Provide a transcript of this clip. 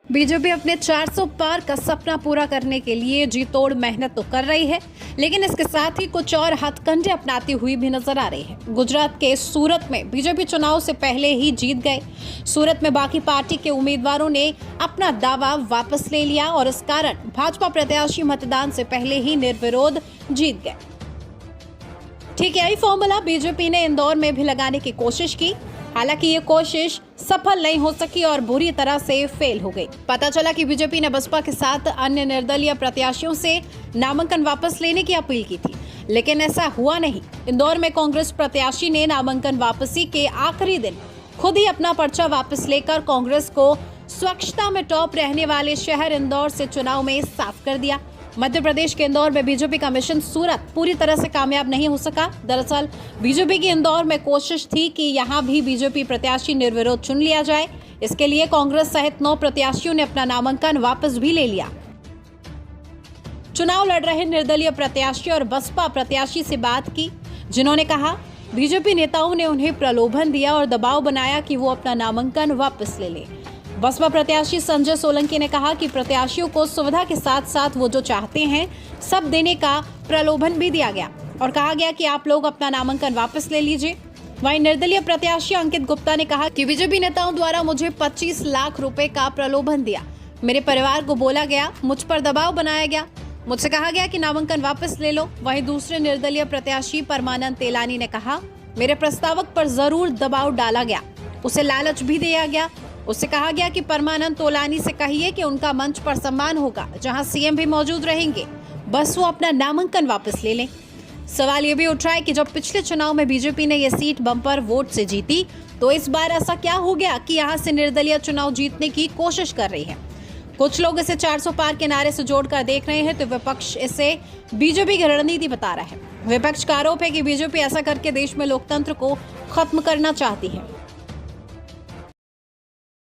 BJP अपने 400 पार का सपना पूरा करने के लिए जी तोड़ मेहनत तो कर रही है, लेकिन इसके साथ ही कुछ और हथकंडे अपनाती हुई भी नजर आ रही है। गुजरात के सूरत में बीजेपी चुनाव से पहले ही जीत गए। सूरत में बाकी पार्टी के उम्मीदवारों ने अपना दावा वापस ले लिया और इस कारण भाजपा प्रत्याशी मतदान से पहले ही निर्विरोध जीत गए। ठीक यही फॉर्मूला बीजेपी ने इंदौर में भी लगाने की कोशिश की, हालांकि ये कोशिश सफल नहीं हो सकी और बुरी तरह से फेल हो गई। पता चला कि बीजेपी ने बसपा के साथ अन्य निर्दलीय प्रत्याशियों से नामांकन वापस लेने की अपील की थी, लेकिन ऐसा हुआ नहीं। इंदौर में कांग्रेस प्रत्याशी ने नामांकन वापसी के आखिरी दिन खुद ही अपना पर्चा वापस लेकर कांग्रेस को स्वच्छता में टॉप रहने वाले शहर इंदौर से चुनाव में साफ कर दिया। मध्य प्रदेश के इंदौर में बीजेपी का मिशन सूरत पूरी तरह से कामयाब नहीं हो सका। दरअसल बीजेपी की इंदौर में कोशिश थी कि यहां भी बीजेपी प्रत्याशी निर्विरोध चुन लिया जाए। इसके लिए कांग्रेस सहित 9 प्रत्याशियों ने अपना नामांकन वापस भी ले लिया। चुनाव लड़ रहे निर्दलीय प्रत्याशी और बसपा प्रत्याशी से बात की, जिन्होंने कहा बीजेपी नेताओं ने उन्हें प्रलोभन दिया और दबाव बनाया कि वो अपना नामांकन वापस ले ले। बसपा प्रत्याशी संजय सोलंकी ने कहा कि प्रत्याशियों को सुविधा के साथ साथ वो जो चाहते हैं सब देने का प्रलोभन भी दिया गया और कहा गया कि आप लोग अपना नामांकन वापस ले लीजिए। वहीं निर्दलीय प्रत्याशी अंकित गुप्ता ने कहा कि बीजेपी नेताओं द्वारा मुझे 25 लाख रुपए का प्रलोभन दिया, मेरे परिवार को बोला गया, मुझ पर दबाव बनाया गया, मुझसे कहा गया कि नामांकन वापस ले लो। वहीं दूसरे निर्दलीय प्रत्याशी परमानंद तेलानी ने कहा मेरे प्रस्तावक पर जरूर दबाव डाला गया, उसे लालच भी दिया गया, उससे कहा गया कि परमानंद तोलानी से कहिए कि उनका मंच पर सम्मान होगा जहां सीएम भी मौजूद रहेंगे, बस वो अपना नामांकन वापस ले लें। सवाल ये भी उठ रहा है कि जब पिछले चुनाव में बीजेपी ने ये सीट बम्पर वोट से जीती, तो इस बार ऐसा क्या हो गया कि यहां से निर्दलीय चुनाव जीतने की कोशिश कर रही है। कुछ लोग इसे 400 पार के नारे से जोड़कर देख रहे हैं, तो विपक्ष इसे बीजेपी की रणनीति बता रहा है। विपक्ष का आरोप है कि बीजेपी ऐसा करके देश में लोकतंत्र को खत्म करना चाहती है।